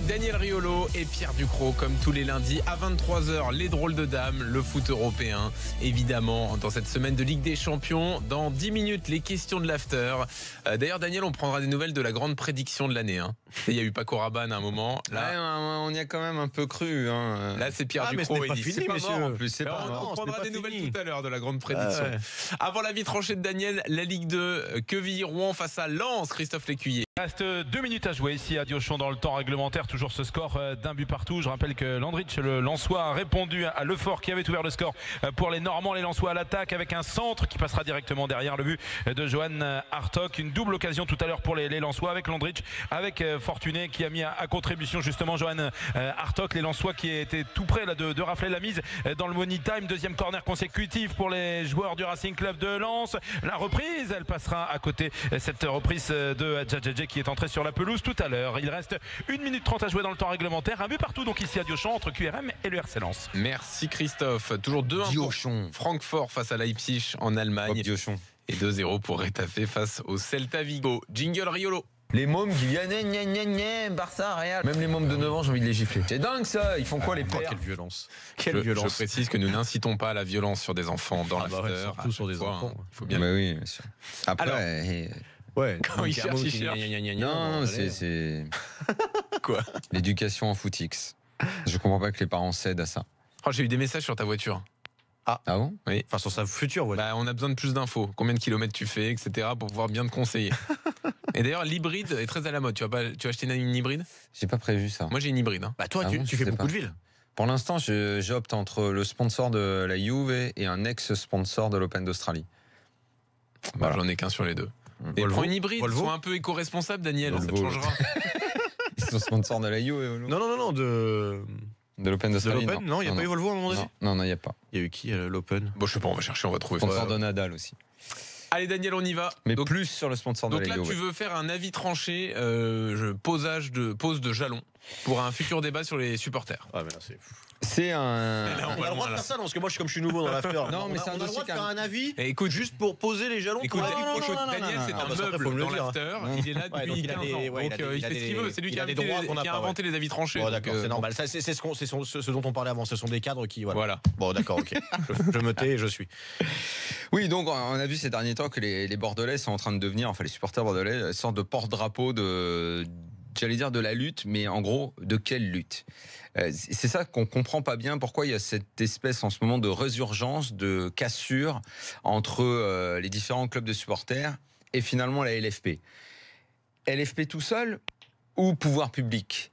avec Daniel Riolo et Pierre Ducrot, comme tous les lundis à 23h, les drôles de dames, le foot européen, évidemment, dans cette semaine de Ligue des Champions. Dans 10 minutes, les questions de l'after. D'ailleurs, Daniel, on prendra des nouvelles de la grande prédiction de l'année. Il y a eu Paco Rabanne à un moment. Là, on y a quand même un peu cru. Là c'est Pierre Ducrot. Mais c'est pas mort en plus. C'est pas mort. On prendra des nouvelles tout à l'heure de la grande prédiction. Avant la vie tranchée de Daniel, la Ligue 2, Quevilly-Rouen face à Lens, Christophe Lécuyer. Il reste 2 minutes à jouer ici à Diochon dans le temps réglementaire. Toujours ce score d'un but partout. Je rappelle que Landrich, le Lensois, a répondu à Lefort qui avait ouvert le score pour les Normands. Les Lensois à l'attaque avec un centre qui passera directement derrière le but de Johan Hartog. Une double occasion tout à l'heure pour les Lensois avec Landrich, avec Fortuné qui a mis à contribution justement Johan Hartog. Les Lensois qui étaient tout près là, de rafler la mise dans le money time. Deuxième corner consécutif pour les joueurs du Racing Club de Lens. La reprise, elle passera à côté. Cette reprise de Djadjedje qui est entré sur la pelouse tout à l'heure. Il reste 1 minute 30 à jouer dans le temps réglementaire. Un but partout donc ici à Diochon entre QRM et le RC Lens. Merci Christophe. Toujours 2-1 pour Francfort face à Leipzig en Allemagne. Et 2-0 pour Retafe face au Celta Vigo. Jingle Riolo. Les mômes qui viennent, Barça, Real. Même les mômes de 9 ans, j'ai envie de les gifler. C'est dingue ça. Ils font quoi les pères? Quelle violence. Je précise que nous n'incitons pas à la violence sur des enfants dans l'after. Surtout sur des enfants. Il faut bien. Oui, bien sûr. Après. Ouais, quand il cherche. Non, c'est. Quoi? L'éducation en footix. Je comprends pas que les parents cèdent à ça. Oh, j'ai eu des messages sur ta voiture. Ah bon? Oui. Enfin, sur sa future, ouais. On a besoin de plus d'infos. Combien de kilomètres tu fais, etc. pour pouvoir bien te conseiller. Et d'ailleurs, l'hybride est très à la mode. Tu vas acheter une hybride? J'ai pas prévu ça. Moi, j'ai une hybride. Bah, toi, tu fais beaucoup de villes. Pour l'instant, j'opte entre le sponsor de la Juve et un ex-sponsor de l'Open d'Australie. Voilà. J'en ai qu'un sur les deux. Et prends une hybride, sois un peu éco-responsable, Daniel, ça te changera. Ils sont sponsors de la Juve. Non, de l'Open d'Australie. Non, il n'y a pas eu Volvo à un moment donné. Non, il n'y a pas. Il y a eu qui l'Open? Bon, je sais pas, on va chercher, on va trouver. Sponsor de Nadal aussi. Allez Daniel, on y va. Mais donc, plus sur le sponsor de la Juve. Donc là, tu veux faire un avis tranché, pose de jalon pour un futur débat sur les supporters. Ah, mais là, c'est fou. C'est un. On a le droit de faire ça, non, parce que moi, comme je suis nouveau dans l'after. Non, mais c'est un on a le droit de faire un avis. Écoute, juste pour poser les jalons. Écoute, Daniel, c'est un meuble dans l'after. Il est là depuis 15 ans. Donc il fait ce qu'il veut. C'est lui qui a inventé les avis tranchés. Bon, d'accord, c'est normal. C'est ce dont on parlait avant. Ce sont des cadres qui. Voilà. Bon, d'accord, ok. Je me tais et je suis. Oui, donc on a vu ces derniers temps que les Bordelais sont en train de devenir, enfin les supporters bordelais, une sorte de porte-drapeau de la lutte, mais en gros, de quelle lutte? C'est ça qu'on comprend pas bien, pourquoi il y a cette espèce en ce moment de résurgence, de cassure entre les différents clubs de supporters et finalement la LFP. LFP tout seul ou pouvoir public?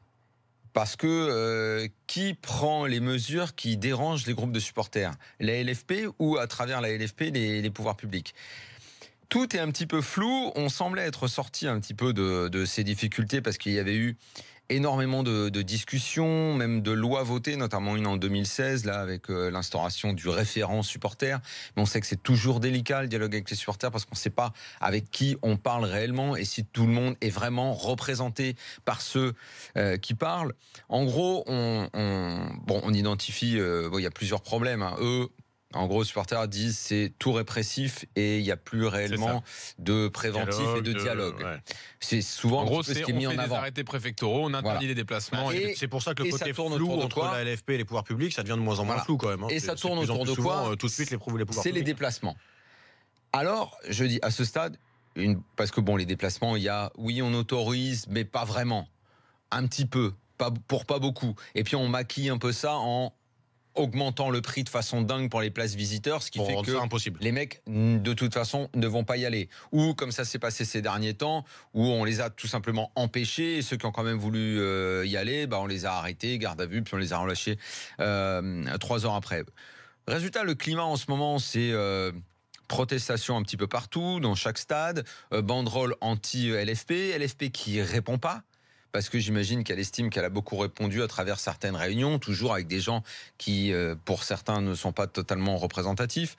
Parce que qui prend les mesures qui dérangent les groupes de supporters? La LFP ou à travers la LFP les pouvoirs publics? Tout est un petit peu flou. On semblait être sorti un petit peu de ces difficultés parce qu'il y avait eu énormément de discussions, même de lois votées, notamment une en 2016, là, avec l'instauration du référent supporter. Mais on sait que c'est toujours délicat, le dialogue avec les supporters, parce qu'on ne sait pas avec qui on parle réellement et si tout le monde est vraiment représenté par ceux qui parlent. En gros, on identifie, il y a plusieurs problèmes. Eux, en gros, les supporters disent c'est tout répressif et il n'y a plus réellement de préventif et de dialogue. Ouais. C'est souvent ce qui est mis en avant. On fait des arrêtés préfectoraux, on interdit les déplacements. Et c'est pour ça que le côté flou entre la LFP et les pouvoirs publics, ça devient de moins en moins flou quand même. Et ça tourne autour de quoi? Tout de suite, les pouvoirs publics. C'est les déplacements. Alors, je dis à ce stade, parce que les déplacements, il y a, oui, on autorise, mais pas vraiment. Un petit peu, pas beaucoup. Et puis on maquille un peu ça en augmentant le prix de façon dingue pour les places visiteurs, ce qui fait que les mecs, de toute façon, ne vont pas y aller. Ou, comme ça s'est passé ces derniers temps, où on les a tout simplement empêchés, et ceux qui ont quand même voulu y aller, on les a arrêtés, garde à vue, puis on les a relâchés 3 heures après. Résultat, le climat en ce moment, c'est protestation un petit peu partout, dans chaque stade, banderole anti-LFP, LFP qui répond pas. Parce que j'imagine qu'elle estime qu'elle a beaucoup répondu à travers certaines réunions, toujours avec des gens qui, pour certains, ne sont pas totalement représentatifs.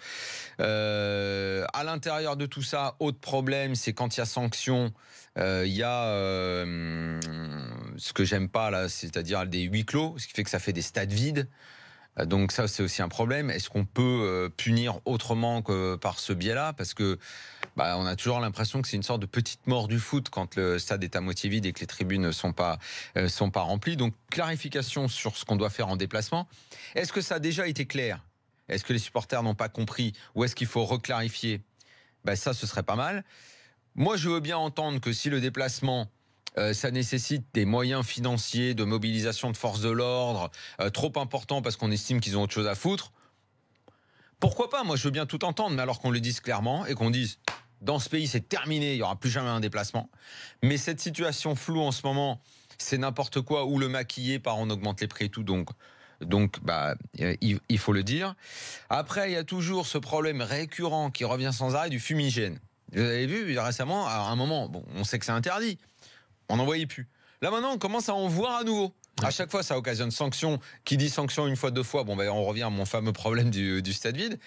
À l'intérieur de tout ça, autre problème, c'est quand il y a sanction, il y a ce que j'aime pas là, c'est-à-dire des huis clos, ce qui fait que ça fait des stades vides. Donc ça, c'est aussi un problème. Est-ce qu'on peut punir autrement que par ce biais-là? Parce que on a toujours l'impression que c'est une sorte de petite mort du foot quand le stade est à moitié vide et que les tribunes ne sont pas remplies. Donc, clarification sur ce qu'on doit faire en déplacement. Est-ce que ça a déjà été clair ? Est-ce que les supporters n'ont pas compris ? Ou est-ce qu'il faut reclarifier ? Ça, ce serait pas mal. Moi, je veux bien entendre que si le déplacement, ça nécessite des moyens financiers, de mobilisation de forces de l'ordre, trop importants parce qu'on estime qu'ils ont autre chose à foutre, pourquoi pas ? Moi, je veux bien tout entendre, mais alors qu'on le dise clairement et qu'on dise, dans ce pays, c'est terminé, il n'y aura plus jamais un déplacement. Mais cette situation floue en ce moment, c'est n'importe quoi, ou le maquiller par on augmente les prix et tout, donc il faut le dire. Après, il y a toujours ce problème récurrent qui revient sans arrêt du fumigène. Vous avez vu récemment, à un moment, on sait que c'est interdit, on n'en voyait plus. Là maintenant, on commence à en voir à nouveau. À chaque fois, ça occasionne sanction. Qui dit sanction une fois, deux fois, on revient à mon fameux problème du stade vide.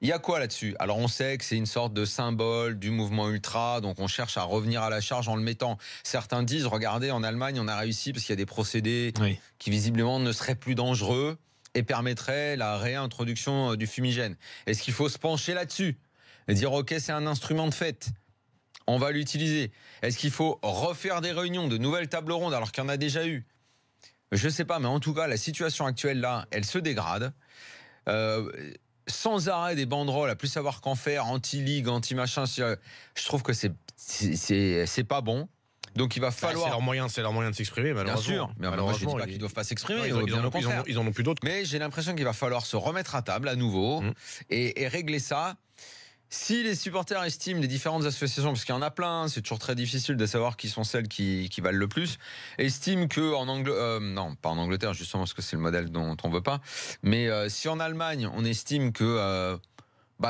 Il y a quoi là-dessus ? Alors on sait que c'est une sorte de symbole du mouvement ultra, donc on cherche à revenir à la charge en le mettant. Certains disent, regardez, en Allemagne, on a réussi parce qu'il y a des procédés qui visiblement ne seraient plus dangereux et permettraient la réintroduction du fumigène. Est-ce qu'il faut se pencher là-dessus et dire, ok, c'est un instrument de fête, on va l'utiliser. Est-ce qu'il faut refaire des réunions, de nouvelles tables rondes alors qu'il y en a déjà eu ? Je ne sais pas, mais en tout cas, la situation actuelle là, elle se dégrade. Sans arrêt des banderoles, à plus savoir qu'en faire, anti-ligue, anti-machin, je trouve que c'est pas bon. Donc il va falloir. C'est leur moyen de s'exprimer, malheureusement. Bien sûr, mais moi je dis pas qu'ils doivent pas s'exprimer. Ils en ont plus d'autres. Mais j'ai l'impression qu'il va falloir se remettre à table à nouveau et régler ça. Si les supporters estiment les différentes associations, parce qu'il y en a plein, c'est toujours très difficile de savoir qui sont celles qui valent le plus, estiment que non, pas en Angleterre justement parce que c'est le modèle dont on veut pas, mais si en Allemagne on estime que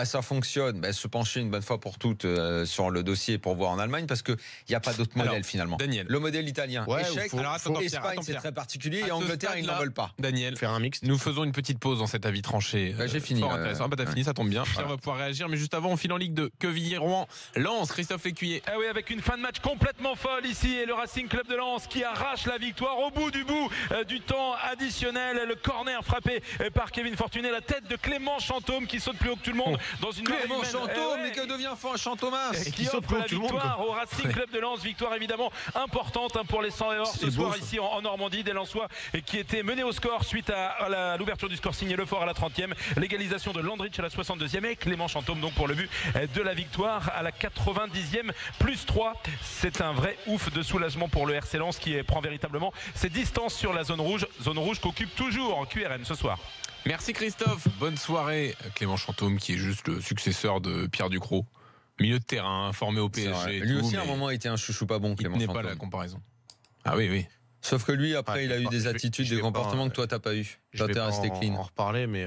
ça fonctionne, se pencher une bonne fois pour toutes sur le dossier pour voir en Allemagne, parce qu'il n'y a pas d'autre modèle finalement. Daniel. Le modèle italien, échec. Espagne, c'est très particulier, et Angleterre, ils n'en veulent pas. Daniel, faire un mix. Nous faisons une petite pause dans cet avis tranché. J'ai fini. T'as fini, ça tombe bien. Pierre va pouvoir réagir, mais juste avant, on file en Ligue 2. Quevilly-Rouen, Lens, Christophe Lécuyer. Ah oui, avec une fin de match complètement folle ici, et le Racing Club de Lens qui arrache la victoire au bout du temps additionnel. Le corner frappé par Kevin Fortuné, la tête de Clément Chantôme qui saute plus haut que tout le monde dans une Chantôme, mais que devient Chantomas qui offre la victoire au Racing Club de Lens. Victoire évidemment importante pour les 100 et or ce soir ici en Normandie. Des Lensois qui étaient menés au score suite à l'ouverture du score signé Lefort à la 30e. L'égalisation de Landrich à la 62e et Clément Chantôme donc pour le but de la victoire à la 90e plus 3. C'est un vrai ouf de soulagement pour le RC Lens qui prend véritablement ses distances sur la zone rouge qu'occupe toujours QRM ce soir. Merci Christophe, bonne soirée. Clément Chantôme qui est juste le successeur de Pierre Ducrot, milieu de terrain, formé au PSG. Lui aussi à un moment était un chouchou pas bon, Clément Chantôme. Il n'est pas la comparaison. Ah oui. Sauf que lui après il a eu des attitudes, des comportements que toi t'as pas eu. Toi t'es resté clean. On va en reparler, mais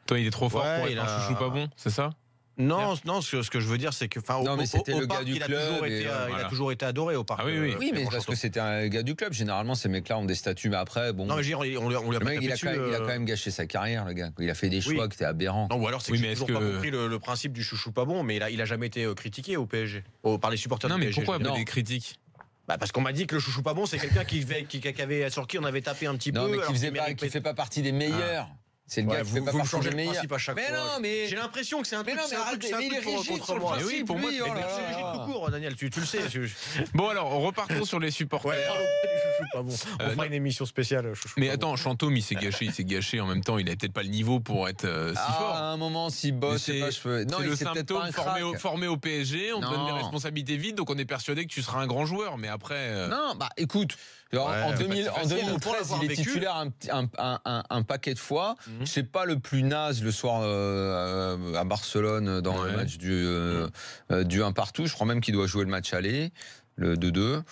toi il est trop fort pour être un chouchou pas bon, c'est ça ? Non, ce que je veux dire, c'est que c'était le gars du club. Il a toujours été adoré au parc. Ah oui. Oui, mais parce que c'était un gars du club. Généralement, ces mecs-là ont des statuts, mais après, bon. Non, mais on lui a pas tapé dessus. Il a quand même gâché sa carrière, le gars. Il a fait des choix qui étaient aberrants. Non, ou alors c'est que j'ai toujours pas compris le principe du chouchou pas bon, mais il a jamais été critiqué au PSG, par les supporters du PSG. Non, mais pourquoi des critiques ? Parce qu'on m'a dit que le chouchou pas bon, c'est quelqu'un sur qui on avait tapé un petit peu. Non, mais qui fait pas partie des meilleurs. C'est le gars qui fait pas partie des meilleurs. Mais non, mais j'ai l'impression que c'est un truc. Il est rigide sur le principe. Oui, pour moi, c'est rigide tout court, Daniel. Tu le sais. Bon alors, repartons sur les supporters. Pas bon. On fera une émission spéciale. Mais attends, Chantôme, il s'est gâché. En même temps, il avait peut-être pas le niveau pour être si fort. À un moment, s'il bosse, c'est le symptôme formé au PSG. On te donne des responsabilités vides, donc on est persuadé que tu seras un grand joueur. Mais après, non, écoute. En 2013, il est titulaire un paquet de fois. C'est pas le plus naze le soir à Barcelone dans le match du 1 partout. Je crois même qu'il doit jouer le match aller, le 2-2.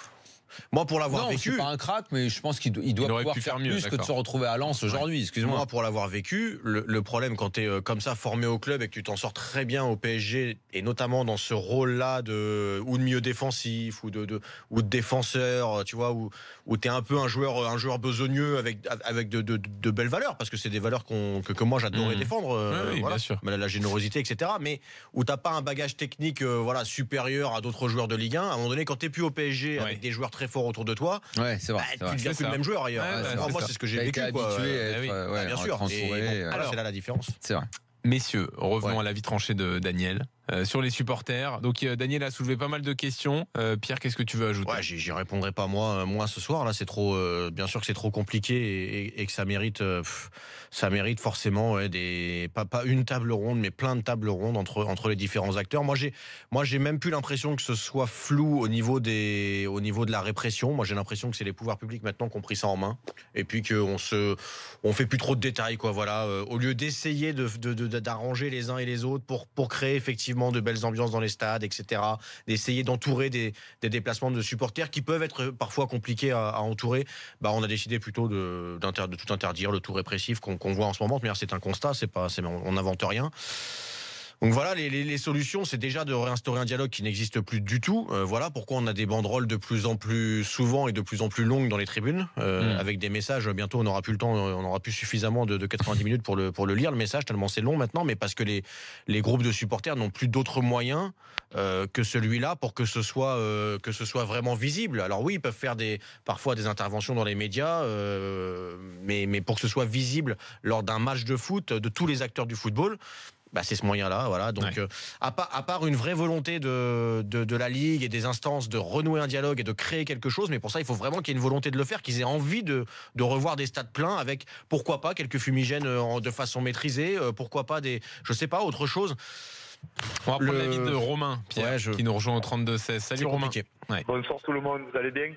Moi, pour l'avoir vécu, c'est pas un crack, mais je pense qu'il doit pouvoir faire plus que de se retrouver à Lens aujourd'hui. Excuse-moi. Moi, pour l'avoir vécu, le problème quand tu es comme ça formé au club et que tu t'en sors très bien au PSG, et notamment dans ce rôle-là de milieu défensif ou de défenseur, tu vois, où tu es un peu un joueur besogneux avec de belles valeurs, parce que c'est des valeurs que moi j'adorais défendre. Oui, bien sûr. La générosité, etc. Mais où t'as pas un bagage technique supérieur à d'autres joueurs de Ligue 1. À un moment donné, quand t'es plus au PSG avec des joueurs très forts autour de toi, c'est vrai, tu deviens plus le même joueur ailleurs. Moi, c'est ce que j'ai vécu. Habitué à être bien sûr. transformé. Alors, c'est là la différence. C'est vrai. Messieurs, revenons à l'avis tranché de Daniel. sur les supporters. Donc Daniel a soulevé pas mal de questions. Pierre, qu'est-ce que tu veux ajouter? Ouais, j'y répondrai pas moi ce soir. Là, c'est trop. Bien sûr que c'est trop compliqué et que ça mérite forcément pas une table ronde, mais plein de tables rondes entre les différents acteurs. Moi, j'ai même plus l'impression que ce soit flou au niveau de la répression. Moi, j'ai l'impression que c'est les pouvoirs publics maintenant qui ont pris ça en main et puis qu'on fait plus trop de détails, quoi. Voilà, au lieu d'essayer d'arranger les uns et les autres pour créer effectivement de belles ambiances dans les stades, etc. D'essayer d'entourer des déplacements de supporters qui peuvent être parfois compliqués à entourer. On a décidé plutôt de tout interdire, le tout répressif qu'on voit en ce moment. Mais c'est un constat, on n'invente rien. Donc voilà, les solutions, c'est déjà de réinstaurer un dialogue qui n'existe plus du tout. Voilà pourquoi on a des banderoles de plus en plus souvent et de plus en plus longues dans les tribunes, avec des messages. Bientôt, on n'aura plus le temps, on n'aura plus suffisamment de 90 minutes pour le lire, le message, tellement c'est long maintenant, mais parce que les groupes de supporters n'ont plus d'autres moyens que celui-là pour que ce soit vraiment visible. Alors oui, ils peuvent faire parfois des interventions dans les médias, mais pour que ce soit visible lors d'un match de foot de tous les acteurs du football, c'est ce moyen-là, voilà. Donc, à part une vraie volonté de la Ligue et des instances de renouer un dialogue et de créer quelque chose, mais pour ça, il faut vraiment qu'il y ait une volonté de le faire, qu'ils aient envie de revoir des stades pleins avec, pourquoi pas, quelques fumigènes de façon maîtrisée, pourquoi pas autre chose. On va prendre l'avis de Romain, Pierre, qui nous rejoint au 32-16. Salut Romain. Ouais. Bonsoir tout le monde, vous allez bien?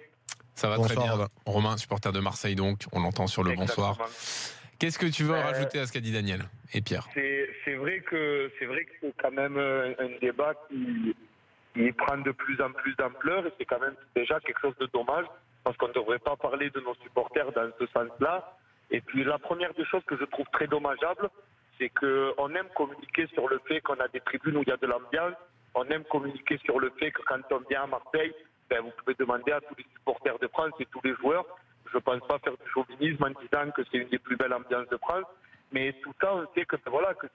Ça va très bien. Romain, supporter de Marseille donc, on l'entend sur le bonsoir. Qu'est-ce que tu veux rajouter à ce qu'a dit Daniel et Pierre? C'est vrai que c'est quand même un débat qui prend de plus en plus d'ampleur et c'est quand même déjà quelque chose de dommage parce qu'on ne devrait pas parler de nos supporters dans ce sens-là. Et puis la première des choses que je trouve très dommageable, c'est qu'on aime communiquer sur le fait qu'on a des tribunes où il y a de l'ambiance, on aime communiquer sur le fait que quand on vient à Marseille, vous pouvez demander à tous les supporters de France et tous les joueurs. Je ne pense pas faire du chauvinisme en disant que c'est une des plus belles ambiances de France, mais tout ça, on sait que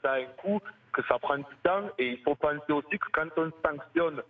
ça a un coût, que ça prend du temps, et il faut penser aussi que quand on sanctionne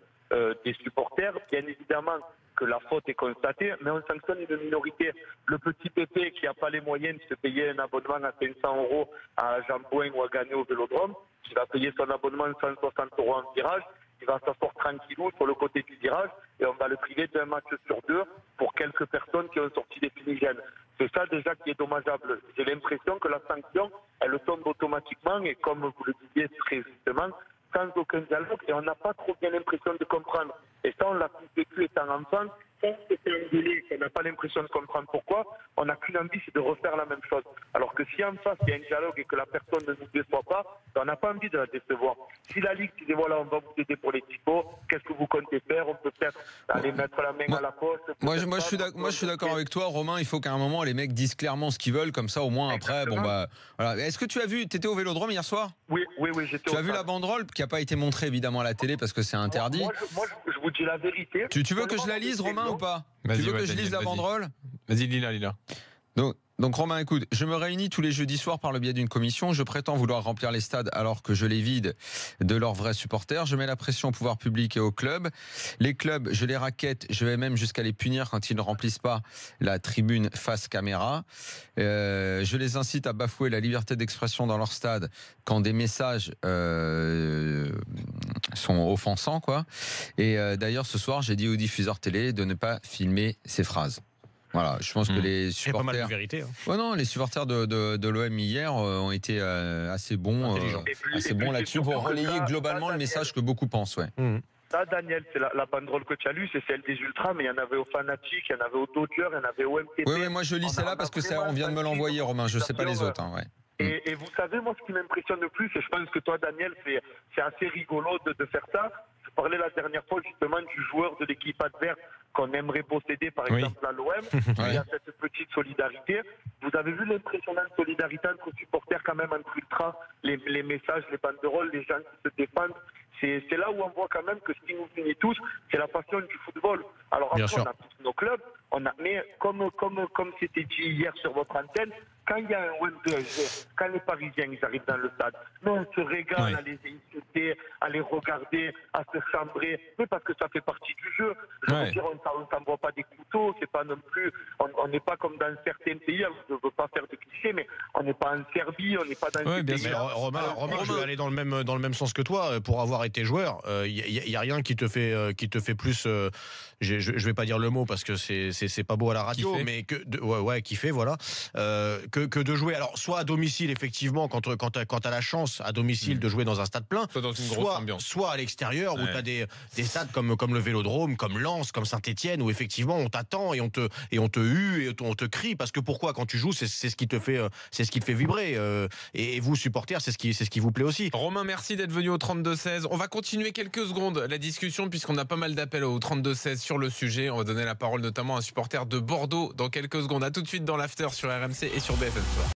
des supporters, bien évidemment que la faute est constatée, mais on sanctionne une minorité. Le petit pépé qui n'a pas les moyens de se payer un abonnement à 500 € à Jean-Bouin ou à Gagné au Vélodrome, qui va payer son abonnement 160 € en virage, il va s'asseoir tranquillou sur le côté du virage et on va le priver d'un match sur deux pour quelques personnes qui ont sorti des fumigènes. C'est ça déjà qui est dommageable. J'ai l'impression que la sanction, elle tombe automatiquement et comme vous le disiez très justement, sans aucun dialogue et on n'a pas trop bien l'impression de comprendre. Et ça, on l'a vécu étant enfant. Quand c'était un délai, on n'a pas l'impression de comprendre pourquoi, on n'a qu'une envie, c'est de refaire la même chose. Alors que si en face, il y a un dialogue et que la personne ne nous déçoit pas, on n'a pas envie de la décevoir. Si la Ligue dit, voilà, on va vous aider pour les typos, qu'est-ce que vous comptez faire? On peut peut-être aller mettre la main à la poche. Moi, je suis d'accord avec toi, Romain. Il faut qu'à un moment, les mecs disent clairement ce qu'ils veulent, comme ça, au moins, après, voilà. Est-ce que tu as vu, t'étais au Vélodrome hier soir? Oui, j'étais. Tu as vu la banderole qui n'a pas été montrée, évidemment, à la télé parce que c'est interdit. Moi, je vous dis la vérité. Tu veux que je la lise, Romain, ou pas? Tu veux que je lise la banderole? Vas-y, Lila. Donc Romain, écoute, je me réunis tous les jeudis soirs par le biais d'une commission. Je prétends vouloir remplir les stades alors que je les vide de leurs vrais supporters. Je mets la pression au pouvoir public et aux clubs. Les clubs, je les raquette. Je vais même jusqu'à les punir quand ils ne remplissent pas la tribune face caméra. Je les incite à bafouer la liberté d'expression dans leur stade quand des messages sont offensants, quoi. Et d'ailleurs, ce soir, j'ai dit aux diffuseurs télé de ne pas filmer ces phrases. Voilà, je pense que les supporters. Il y a pas mal de vérité. Ouais, non, les supporters de l'OM hier ont été assez bons là-dessus pour relayer globalement le message que beaucoup pensent. Ouais. Ça, Daniel, c'est la banderole que tu as lue, c'est celle des Ultras, mais il y en avait aux Fanatiques, il y en avait aux Dodgers, il y en avait au MTP. Oui, moi je lis celle-là parce que on vient de me l'envoyer, Romain. Je ne sais pas les autres. Ouais. Et vous savez, moi, ce qui m'impressionne le plus, et je pense que toi, Daniel, c'est assez rigolo de faire ça. Je parlais la dernière fois justement du joueur de l'équipe adverse qu'on aimerait posséder, par exemple, à l'OM. Il y a cette petite solidarité. Vous avez vu l'impressionnante solidarité entre supporters quand même, entre ultras, les messages, les banderoles, les gens qui se défendent. C'est là où on voit quand même que ce qui nous unit tous, c'est la passion du football. Alors après, on a tous nos clubs, mais comme c'était dit hier sur votre antenne, quand il y a un OM PSG, quand les Parisiens ils arrivent dans le stade, nous on se régale à les insulter, s'embêter, à les regarder, à se chambrer, mais parce que ça fait partie du jeu. Je veux dire, on ne t'envoie pas des couteaux, c'est pas non plus, on n'est pas comme dans certains pays, je ne veux pas faire de clichés, mais on n'est pas en Serbie, on n'est pas dans ces pays. Mais Romain, je vais aller dans le même sens que toi. Pour avoir été joueur, il y a rien qui te fait plus. Je vais pas dire le mot parce que c'est pas beau à la radio, mais kiffer, voilà, que de jouer. Alors soit à domicile, effectivement, quand t'as la chance à domicile de jouer dans un stade plein, soit dans une grosse ambiance, soit à l'extérieur où t'as des stades comme le Vélodrome, comme Lens, comme Saint-Etienne, où effectivement on t'attend et on te hue et on te crie, parce que pourquoi, quand tu joues, c'est ce qui te fait vibrer, et vous supporters, c'est ce qui vous plaît aussi. Romain, merci d'être venu au 32-16. On va continuer quelques secondes la discussion puisqu'on a pas mal d'appels au 32-16 sur le sujet. On va donner la parole notamment à un supporter de Bordeaux dans quelques secondes. À tout de suite dans l'after sur RMC et sur BFM Sport.